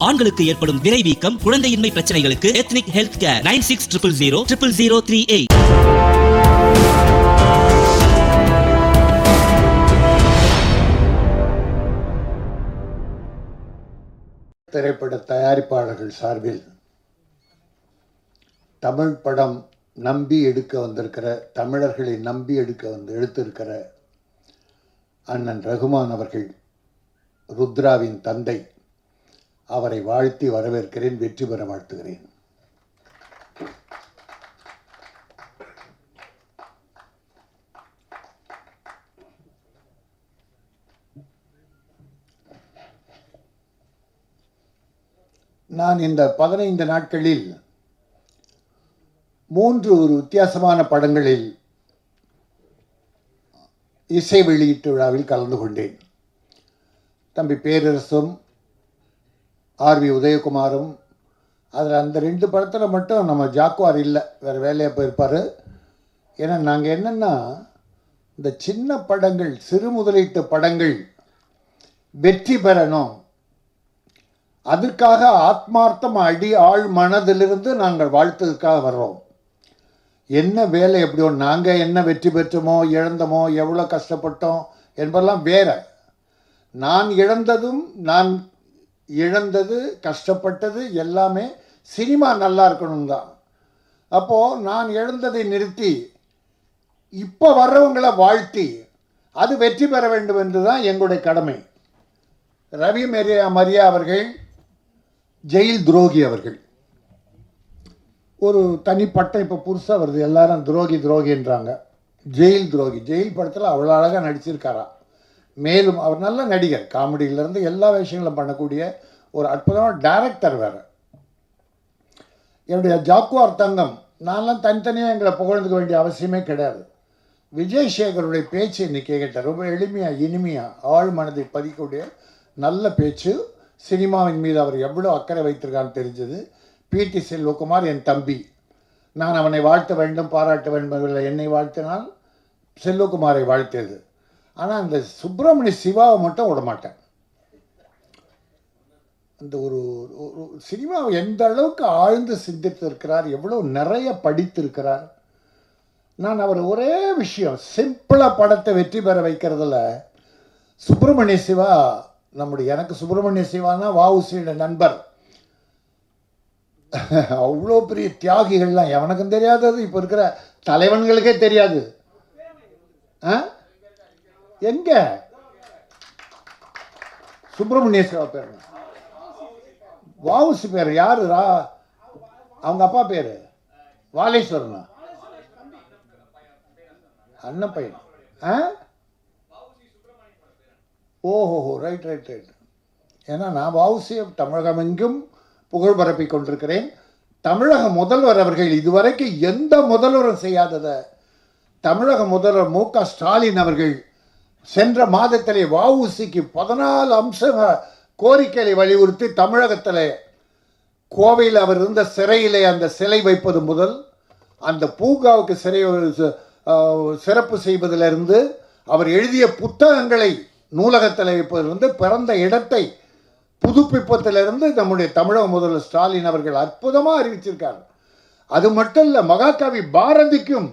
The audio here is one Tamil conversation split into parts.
ஆண்களுக்கு ஏற்படும் விரைவீக்கம், குழந்தையின்மை பிரச்சனைகளுக்கு எத்னிக் ஹெல்த் கேர் 9600000038. திரைப்பட தயாரிப்பாளர்கள் சார்பில் தமிழ் படம் நம்பி எடுக்க வந்திருக்கிற, தமிழர்களை நம்பி எடுத்திருக்கிற அண்ணன் ரகுமான் அவர்கள், ருத்ராவின் தந்தை, அவரை வாழ்த்தி வரவேற்கிறேன். வெற்றி பெற வாழ்த்துகிறேன். நான் இந்த 15 நாட்களில் 3 வித்தியாசமான படங்களில் இசை வெளியீட்டு விழாவில் கலந்து கொண்டேன். தம்பி பேரரசும் ஆர்வி உதயகுமாரும். அதில் அந்த 2 படத்தில் மட்டும் நம்ம ஜாக்குவார் இல்லை, வேறு வேலையாக போயிருப்பார். ஏன்னா நாங்கள் என்னென்னா, இந்த சின்ன படங்கள், சிறு முதலீட்டு படங்கள் வெற்றி பெறணும், அதற்காக ஆத்மார்த்தம் ஆழ் மனதிலிருந்து நாங்கள் வாழ்த்ததுக்காக வர்றோம். என்ன வேலை எப்படியோ, நாங்கள் என்ன வெற்றி பெற்றோமோ இழந்தோமோ எவ்வளோ கஷ்டப்பட்டோம் என்பதெல்லாம் வேற. நான் இழந்தது கஷ்டப்பட்டது எல்லாமே சினிமா நல்லா இருக்கணும் தான். அப்போது நான் இழந்ததை நிறுத்தி இப்போ வர்றவங்களை வாழ்த்தி அது வெற்றி பெற வேண்டும் என்று தான் எங்களுடைய கடமை. ரவி மரியா அவர்கள் ஜெயில் துரோகி அவர்கள், ஒரு தனிப்பட்ட இப்போ புதுசாக வருது, எல்லாரும் துரோகின்றாங்க. ஜெயில் துரோகி, ஜெயில் படத்தில் அவ்வளோ அழகாக நடிச்சிருக்காரா. மேலும் அவர் நல்ல நடிகர், காமெடியிலேருந்து எல்லா விஷயங்களும் பண்ணக்கூடிய ஒரு அற்புதமான டைரக்டர் வேறு. என்னுடைய ஜாக்குவார் தங்கம், நான்லாம் தனித்தனியாக எங்களை புகழ்ந்துக்க வேண்டிய அவசியமே கிடையாது. விஜய் சேகருடைய பேச்சு இன்னைக்கு கேட்டேன், ரொம்ப எளிமையாக இனிமையாக ஆழ் மனதை பதிக்கக்கூடிய நல்ல பேச்சு. சினிமாவின் மீது அவர் எவ்வளோ அக்கறை வைத்திருக்கான்னு தெரிஞ்சது. பிடி செல்வகுமார் என் தம்பி, நான் அவனை வாழ்த்த வேண்டும், பாராட்ட வேண்டும், என்னை வாழ்த்தினால் செல்வகுமாரை வாழ்த்தியது. ஆனால் அந்த சுப்பிரமணிய சிவாவை மட்டும் விட மாட்டேன். அந்த ஒரு சினிமாவை எந்த அளவுக்கு ஆழ்ந்து சிந்தித்திருக்கிறார், எவ்வளோ நிறைய படித்திருக்கிறார். நான் அவர் ஒரே விஷயம், சிம்பிளாக படத்தை வெற்றி பெற வைக்கிறதுல சுப்பிரமணிய சிவா எனக்கு சுப்பிரமணிய சிவானா வஉசியோட நண்பர். அவ்வளோ பெரிய தியாகிகள்லாம் எவனுக்கும் தெரியாதது, இப்போ இருக்கிற தலைவன்களுக்கே தெரியாது. எங்க சுப்பிரமணிய சிவா பேர், வஉசி பேர் யாருரா? அவங்க அப்பா பேரு வாலேஸ்வரனா, அண்ணன் பையன். ஓஹோ, ரைட். ஏன்னா நான் வஉசியை தமிழகம் எங்கும் புகழ் பரப்பி கொண்டிருக்கிறேன். தமிழக முதல்வர் அவர்கள் இதுவரைக்கும் எந்த முதல்வரும் செய்யாததை தமிழக முதல்வர் மு.க. ஸ்டாலின் அவர்கள் சென்ற மாதத்திலே வஉசிக்கு 14 அம்ச கோரிக்கைகளை வலியுறுத்தி தமிழகத்தில் கோவையில் அவர் இருந்த சிறையிலே அந்த சிலை வைப்பது முதல், அந்த பூங்காவுக்கு சிறப்பு செய்வதிலிருந்து, அவர் எழுதிய புத்தகங்களை நூலகத்தில் வைப்பதிலிருந்து, பிறந்த இடத்தை புதுப்பிப்பதிலிருந்து நம்முடைய தமிழக முதல்வர் ஸ்டாலின் அவர்கள் அற்புதமாக அறிவிச்சிருக்கார். அது மட்டும் இல்லை, மகாகவி பாரதிக்கும்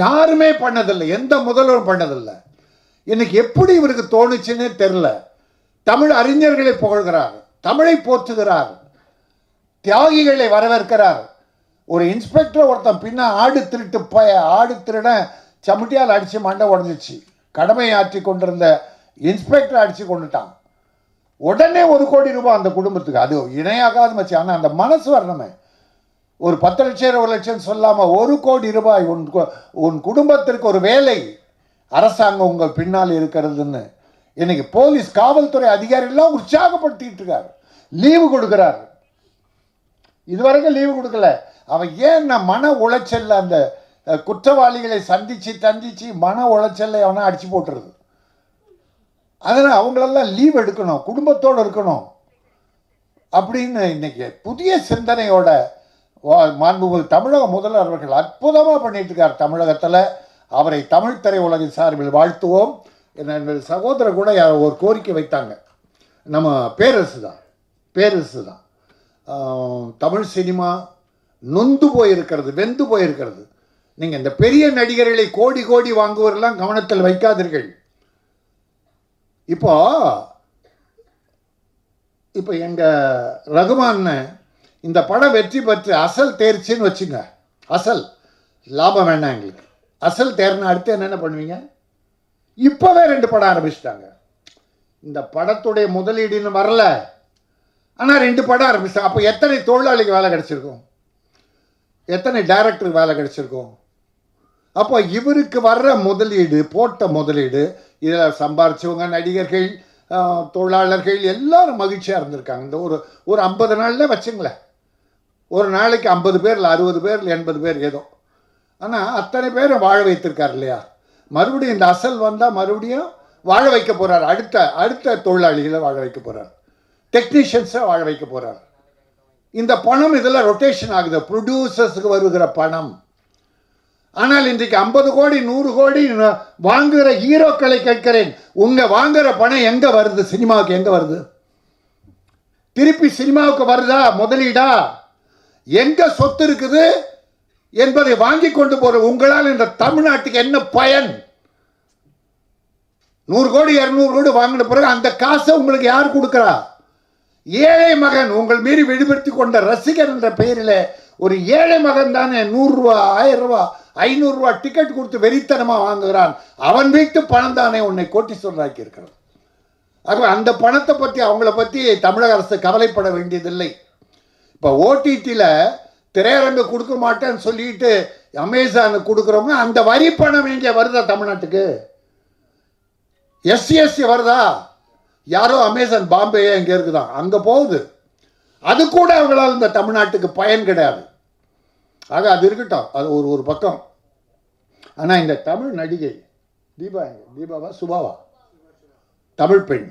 யாருமே பண்ணதில்லை, எந்த முதல்வரும் பண்ணதில்லை. இன்னைக்கு எப்படி இவருக்கு தோணுச்சுன்னே தெரில. தமிழ் அறிஞர்களை புகழ்கிறார், தமிழை போற்றுகிறார், தியாகிகளை வரவேற்கிறார். ஒரு இன்ஸ்பெக்டர் ஒருத்தன் பின்ன ஆடு திருட சமுட்டியால் அடித்து மண்டை உடஞ்சிச்சு, கடமையை ஆற்றி கொண்டிருந்த இன்ஸ்பெக்டர் அடித்து கொண்டுட்டான். உடனே 1 கோடி ரூபாய் அந்த குடும்பத்துக்கு, அது இணையாகாது மச்சு. ஆனால் அந்த மனசு வரணுமே, ஒரு 10 லட்சம் 20 லட்சம் சொல்லாமல் 1 கோடி ரூபாய், உன் குடும்பத்திற்கு ஒரு வேலை, அரசாங்கம் உங்கள் பின்னால் இருக்கிறதுன்னு இன்னைக்கு போலீஸ் காவல்துறை அதிகாரிகள்லாம் உற்சாகப்படுத்திட்டு இருக்காரு, லீவு கொடுக்குறாரு. இதுவரைக்கும் லீவு கொடுக்கல. அவன் ஏன் மன உளைச்சல்ல, அந்த குற்றவாளிகளை சந்திச்சு மன உளைச்சல்ல அவனை அடிச்சு போட்டுருது. அதனால் அவங்களெல்லாம் லீவ் எடுக்கணும், குடும்பத்தோடு இருக்கணும் அப்படின்னு இன்னைக்கு புதிய சிந்தனையோட மாண்புமிகு தமிழக முதல்வர் அவர்கள் அற்புதமாக பண்ணிட்டு இருக்கார் தமிழகத்தில். அவரை தமிழ் திரையுலகின் சார்பில் வாழ்த்துவோம். என் சகோதரர் கூட ஒரு கோரிக்கை வைத்தாங்க, நம்ம பேரரசு தான், பேரரசு தான். தமிழ் சினிமா நொந்து போயிருக்கிறது, வெந்து போயிருக்கிறது. நீங்கள் இந்த பெரிய நடிகர்களை கோடி கோடி வாங்குவதெல்லாம் கவனத்தில் வைக்காதீர்கள். இப்போ இப்போ எங்கள் ரகுமான் இந்த படம் வெற்றி பெற்று அசல் தேர்ச்சின்னு வச்சுங்க, அசல் லாபம் வேண்டாம் எங்களுக்கு, அசல் தேர்னா அடுத்து என்னென்ன பண்ணுவீங்க? இப்போவே 2 படம் ஆரம்பிச்சிட்டாங்க. இந்த படத்துடைய முதலீடுன்னு வரல, ஆனால் 2 படம் ஆரம்பிச்சிட்டாங்க. அப்போ எத்தனை தொழிலாளிக்கு வேலை கிடைச்சிருக்கும், எத்தனை டைரக்டருக்கு வேலை கிடைச்சிருக்கும்? அப்போ இவருக்கு வர்ற முதலீடு, போட்ட முதலீடு, இதில் சம்பாரிச்சவங்க, நடிகர்கள், தொழிலாளர்கள் எல்லாரும் மகிழ்ச்சியாக இருந்திருக்காங்க. இந்த ஒரு 50 நாளில் வச்சுங்களேன், ஒரு நாளைக்கு 50 பேர் இல்லை 60 பேர் இல்லை 80 பேர் ஏதோ, ஆனால் அத்தனை பேரை வாழ வைத்திருக்கார் இல்லையா? மறுபடியும் இந்த அசல் வந்தால் மறுபடியும் வாழ வைக்க போகிறார். அடுத்த தொழிலாளிகளை வாழ வைக்க போகிறார், டெக்னீஷியன்ஸை வாழ வைக்க போகிறார். இந்த பணம் இதில் ரொட்டேஷன் ஆகுது, ப்ரொடியூசர்ஸுக்கு வருகிற பணம். ஆனால் இன்றைக்கு 50 கோடி 100 கோடி வாங்குகிற ஹீரோக்களை கேட்கிறேன், உங்க வாங்குகிற பணம் எங்க வருது? சினிமாவுக்கு எங்க வருது? திருப்பி சினிமாவுக்கு வருதா முதலீடா? எங்க சொத்து இருக்குது என்பதை வாங்கி கொண்டு போற உங்களால் இந்த தமிழ்நாட்டுக்கு என்ன பயன்? 100 கோடி 200 கோடி வாங்கின பிறகு அந்த காசை உங்களுக்கு யார் கொடுக்கிறா? ஏழை மகன், உங்கள் மீறி வெளிப்படுத்தி கொண்ட ரசிகர் என்ற பெயரில் ஒரு ஏழை மகன் தானே 100 ரூபா 1000 ரூபா 500 ரூபா டிக்கெட் கொடுத்து வெறித்தனமாக வாங்குகிறான். அவன் வீட்டு பணம் தானே உன்னை கோட்டீஸ்வரராக்கி இருக்கிறது. ஆகவே அந்த பணத்தை பற்றி, அவங்கள பற்றி தமிழக அரசு கவலைப்பட வேண்டியதில்லை. இப்போ ஓடிடியில் திரையரங்கு கொடுக்க மாட்டேன்னு சொல்லிட்டு அமேசானுக்கு கொடுக்குறவங்க, அந்த வரி பணம் இங்கே வருதா தமிழ்நாட்டுக்கு? எஸ்சிஎஸ்சி வருதா? யாரோ அமேசான் பாம்பே இங்கே இருக்குதான், அங்கே போகுது. அது கூட அவங்களால் இந்த தமிழ்நாட்டுக்கு பயன் கிடையாது. ஆக அது இருக்கட்டும், அது ஒரு பக்கம். ஆனால் இந்த தமிழ் நடிகை தீபாவா சுபாவா, தமிழ் பெண்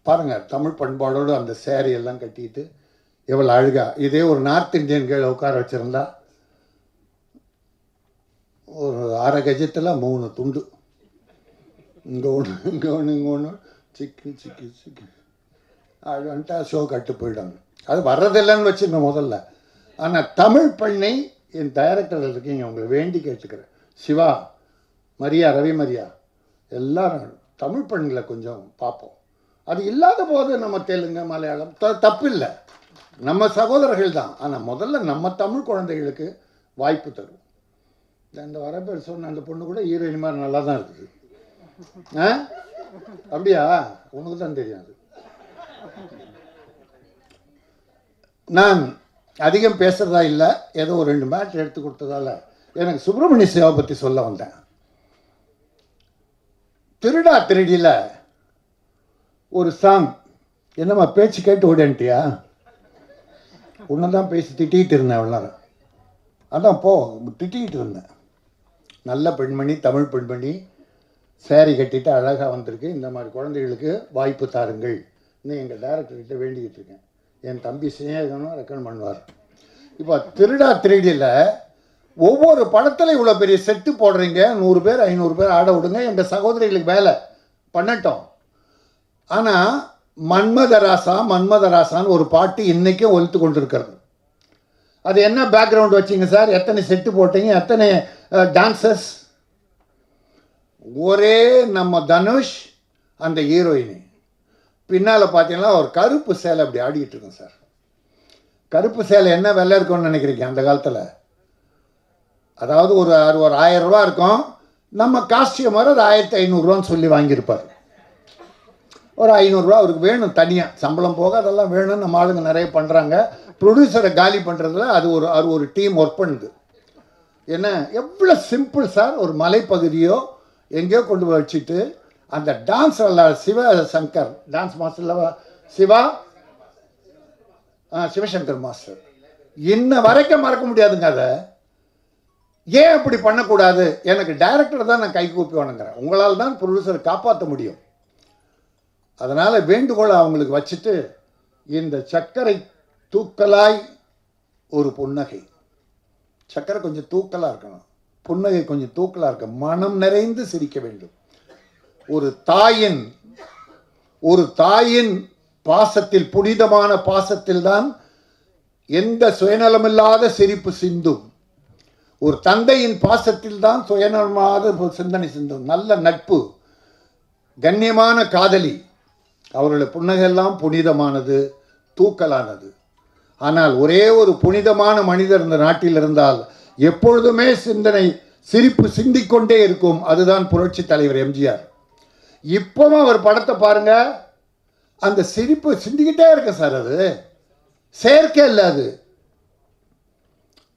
பாருங்க, தமிழ் பண்பாடோடு அந்த சேரீ எல்லாம் கட்டிட்டு எவ்வளோ அழகா. இதே ஒரு நார்த் இந்தியன் கீழே உட்கார வச்சிருந்தா ஒரு 1/2 கஜத்தில் 3 துண்டு, இங்கே ஒன்று இங்கே ஒன்று இங்கே ஒன்று, சிக்கி சிக்கி சிக்கி அது வந்துட்டு ஷோ கட்டு போயிட்டாங்க. அது வர்றதில்லைன்னு வச்சுங்க முதல்ல. ஆனால் தமிழ் பெண்ணை என் டைரக்டர் இருக்கீங்க, உங்களை வேண்டி கேட்டுக்கிறேன். சிவா, மரியா, ரவி மரியா, எல்லாரும் தமிழ் பெண்களை கொஞ்சம் பார்ப்போம். அது இல்லாத போது நம்ம தெலுங்கு மலையாளம் தப்பு இல்லை, நம்ம சகோதரர்கள் தான். ஆனால் முதல்ல நம்ம தமிழ் குழந்தைகளுக்கு வாய்ப்பு தரும். இந்த வரப்பேர் சொன்ன அந்த பொண்ணு கூட ஹீரோயின் மாதிரி நல்லா தான் இருக்குது. அப்படியா? உனக்கு தான் தெரியாது. நான் அதிகம் பேசுகிறதா இல்லை, ஏதோ ஒரு 2 மேட்ச் எடுத்து கொடுத்ததால எனக்கு சுப்பிரமணிய சிவா பற்றி சொல்ல வந்தேன். திருடா திருடியில் ஒரு சாங், என்னம்மா பேச்சு கேட்டு ஓடின்ட்டியா? உன்னை தான் பேசி திட்டிகிட்டு இருந்தேன் எல்லாரும், அதான் திட்டிகிட்டு இருந்தேன். நல்ல பெண்மணி, தமிழ் பெண்மணி, சேரீ கட்டிட்டு அழகாக வந்திருக்கு. இந்த மாதிரி குழந்தைகளுக்கு வாய்ப்பு தாருங்கள் இன்னும் எங்கள் டைரக்டர்கிட்ட வேண்டிக்கிட்டு இருக்கேன். என் தம்பி சிநேகனும் ரெக்கமெண்ட் பண்ணுவார். இப்போ திருடா திருடியில் ஒவ்வொரு படத்தில் இவ்வளோ பெரிய செட்டு போடுறீங்க, 100 பேர் 500 பேர் ஆட விடுங்க, எங்கள் சகோதரிகளுக்கு வேலை பண்ணட்டும். ஆனால் மன்மதராசான்னு ஒரு பாட்டு இன்றைக்கும் ஒலித்து கொண்டு இருக்கிறது. அது என்ன பேக்ரவுண்ட் வச்சிங்க சார்? எத்தனை செட்டு போட்டீங்க? எத்தனை டான்சர்ஸ்? ஒரே நம்ம தனுஷ், அந்த ஹீரோயினி. பின்னால் பார்த்தீங்கன்னா ஒரு கருப்பு சேலை அப்படி ஆடிக்கிட்டு இருக்கோம் சார். கருப்பு சேலை என்ன விலை இருக்கும்னு நினைக்கிறீங்க அந்த காலத்தில்? அதாவது ஒரு 1000 ரூபா இருக்கும். நம்ம காஸ்டியூமர் அது 1500 சொல்லி வாங்கியிருப்பார். ஒரு 500 ரூபா அவருக்கு வேணும் தனியாக, சம்பளம் போக அதெல்லாம் வேணும். நம்ம ஆளுங்க நிறைய பண்ணுறாங்க. ப்ரொடியூசரை காலி பண்ணுறதுல அது ஒரு டீம் ஒர்க் பண்ணுது. என்ன எவ்வளோ சிம்பிள் சார். ஒரு மலைப்பகுதியோ எங்கேயோ கொண்டு போய் வச்சுட்டு அந்த dance Sivasankar dance master Siva, Sivasankar master இன்ன வரைக்கும் மறக்க முடியாதுங்க. அதை ஏன் அப்படி பண்ணக்கூடாது? எனக்கு டைரக்டர் தான் நான் கை கூப்பி வணங்குறேன். உங்களால் தான் ப்ரொடியூசரை காப்பாற்ற முடியும். அதனால் வேண்டுகோளை அவங்களுக்கு வச்சுட்டு, இந்த சர்க்கரை தூக்கலாய் ஒரு புன்னகை, சர்க்கரை கொஞ்சம் தூக்கலாக இருக்கணும், புன்னகை கொஞ்சம் தூக்கலாக இருக்க, மனம் நிறைந்து சிரிக்க வேண்டும். ஒரு தாயின் பாசத்தில், புனிதமான பாசத்தில் தான் எந்த சுயநலமில்லாத சிரிப்பு சிந்தும். ஒரு தந்தையின் பாசத்தில் தான் சுயநலமாத சிந்தனை சிந்தும். நல்ல நட்பு, கண்ணியமான காதலி, அவர்களுடைய புன்னகையெல்லாம் புனிதமானது, தூக்கலானது. ஆனால் ஒரே ஒரு புனிதமான மனிதர் இந்த நாட்டில் இருந்தால் எப்பொழுதுமே சிந்தனை சிரிப்பு சிந்திக்கொண்டே இருக்கும். அதுதான் புரட்சி தலைவர் எம்ஜிஆர். இப்போவும் அவர் படத்தை பாருங்க, அந்த சிரிப்பு சிந்திக்கிட்டே இருக்கு சார். அது செயற்கை இல்லை, அது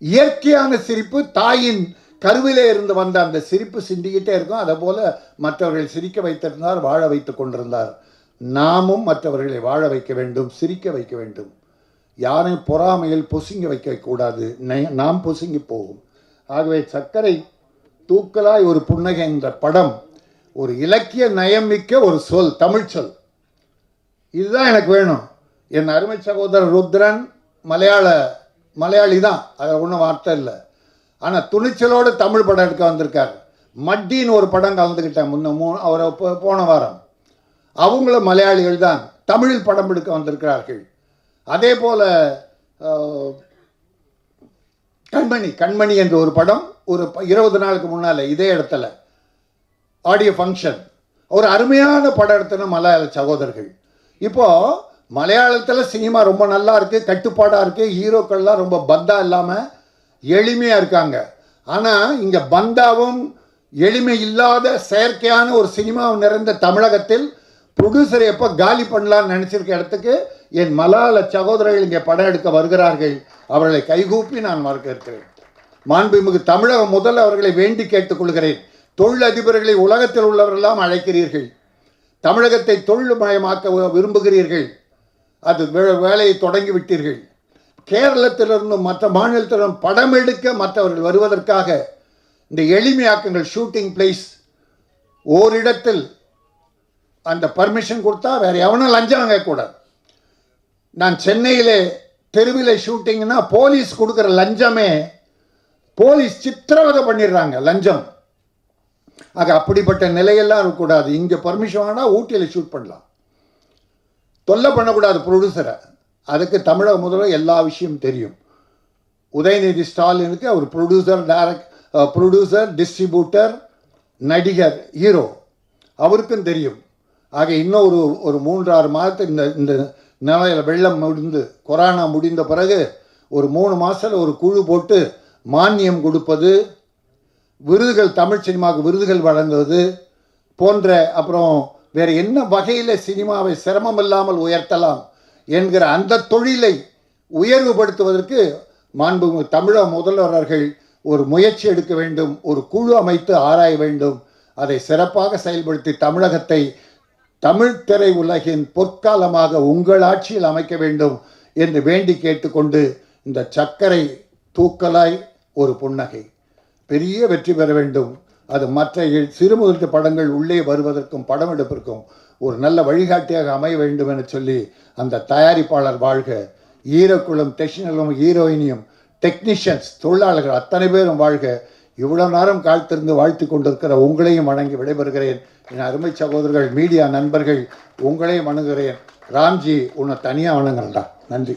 இயற்கையான சிரிப்பு. தாயின் கருவிலே இருந்து வந்த அந்த சிரிப்பு சிந்திக்கிட்டே இருக்கும். அதை போல மற்றவர்கள் சிரிக்க வைத்திருந்தார், வாழ வைத்து கொண்டிருந்தார். நாமும் மற்றவர்களை வாழ வைக்க வேண்டும், சிரிக்க வைக்க வேண்டும். யாரையும் பொறாமையில் பொசுங்கி வைக்கக்கூடாது, நாம் பொசுங்கி போகும். ஆகவே சர்க்கரை தூக்கலாய் ஒரு புன்னகை என்ற படம் ஒரு இலக்கிய நயமிக்க ஒரு சொல், தமிழ் சொல். இதுதான் எனக்கு வேணும். என் அருமை சகோதரர் ருத்ரன் மலையாளி தான், அதில் ஒன்றும் வார்த்தை இல்லை. ஆனால் துணிச்சலோடு தமிழ் படம் எடுக்க வந்திருக்கார். மட்டின்னு ஒரு படம் கலந்துக்கிட்டேன் அவரை போன வாரம். அவங்களும் மலையாளிகள் தான், தமிழில் படம் எடுக்க வந்திருக்கிறார்கள். அதே போல் கண்மணி என்ற ஒரு படம் ஒரு 20 நாளுக்கு முன்னால் இதே இடத்துல ஆடியோ ஃபங்க்ஷன், ஒரு அருமையான படம் எடுத்தன மலையாள சகோதரர்கள். இப்போது மலையாளத்தில் சினிமா ரொம்ப நல்லா இருக்குது, கட்டுப்பாடாக இருக்குது, ஹீரோக்கள்லாம் ரொம்ப பந்தா இல்லாமல் எளிமையாக இருக்காங்க. ஆனால் இங்கே பந்தாவும் எளிமை இல்லாத செயற்கையான ஒரு சினிமா நிறைந்த தமிழகத்தில் ப்ரொடியூசரை எப்போ காலி பண்ணலான்னு நினச்சிருக்க இடத்துக்கு என் மலையாள சகோதரர்கள் இங்கே படம் எடுக்க வருகிறார்கள். அவர்களை கைகூப்பி நான் வரவேற்கிறேன். மாண்புமிகு தமிழக முதல் அவர்களை வேண்டி கேட்டுக்கொள்கிறேன். தொழில் அதிபர்களை உலகத்தில் உள்ளவரெல்லாம் அழைக்கிறீர்கள், தமிழகத்தை தொழில்மயமாக்க விரும்புகிறீர்கள், அது வேலையை தொடங்கிவிட்டீர்கள். கேரளத்திலிருந்தும் மற்ற மாநிலத்திலும் படம் எடுக்க மற்றவர்கள் வருவதற்காக இந்த எளிமையாக்குங்கள். ஷூட்டிங் பிளேஸ் ஓரிடத்தில் அந்த பர்மிஷன் கொடுத்தா வேற எவனும் லஞ்சம் வாங்கக்கூடாது. நான் சென்னையிலே தெருவிலே ஷூட்டிங்னா போலீஸ் கொடுக்குற லஞ்சமே போலீஸ் சித்திரவதை பண்ணிடுறாங்க, லஞ்சம். ஆக அப்படிப்பட்ட நிலையெல்லாம் இருக்கக்கூடாது. இங்கே பர்மிஷன் வேணால் ஊட்டியில் ஷூட் பண்ணலாம், தொல்லை பண்ணக்கூடாது ப்ரொடியூசரை. அதுக்கு தமிழக முதல்வர் எல்லா விஷயம் தெரியும். உதயநிதி ஸ்டாலினுக்கு அவர் ப்ரொடியூசர், டிஸ்ட்ரிபியூட்டர், நடிகர், ஹீரோ, அவருக்கும் தெரியும். ஆக இன்னும் ஒரு 3-6 மாதத்துக்கு இந்த நிலையில் வெள்ளம் முடிந்து கொரோனா முடிந்த பிறகு ஒரு 3 மாதத்தில் ஒரு குழு போட்டு மானியம் கொடுப்பது, விருதுகள், தமிழ் சினிமாவுக்கு விருதுகள் வழங்குவது போன்ற, அப்புறம் வேறு என்ன வகையில் சினிமாவை சிரமம் இல்லாமல் உயர்த்தலாம் என்கிற அந்த தொழிலை உயர்வுபடுத்துவதற்கு மாண்புமிகு தமிழக முதல்வர்கள் ஒரு முயற்சி எடுக்க வேண்டும். ஒரு குழு அமைத்து ஆராய வேண்டும். அதை சிறப்பாக செயல்படுத்தி தமிழகத்தை தமிழ் திரை உலகின் பொற்காலமாக உங்கள் ஆட்சியில் அமைக்க வேண்டும் என்று வேண்டி கேட்டுக்கொண்டு, இந்த சர்க்கரை தூக்கலாய் ஒரு புன்னகை பெரிய வெற்றி பெற வேண்டும். அது மற்ற சிறுமுதலீட்டு படங்கள் உள்ளே வருவதற்கும் படம் எடுப்பிற்கும் ஒரு நல்ல வழிகாட்டியாக அமைய வேண்டும் என சொல்லி, அந்த தயாரிப்பாளர் வாழ்க, ஈரக்குளம் டெக்னிஷியனும் ஹீரோயினியும் டெக்னீஷியன்ஸ் தொழிலாளர்கள் அத்தனை பேரும் வாழ்க. இவ்வளோ நேரம் காத்திருந்து வாழ்த்து கொண்டிருக்கிற உங்களையும் வணங்கி விடைபெறுகிறேன். என் அருமை சகோதரர்கள், மீடியா நண்பர்கள், உங்களையும் வணங்குகிறேன். ராம்ஜி, உன்னை தனியாக வணங்குறேன்டா. நன்றி.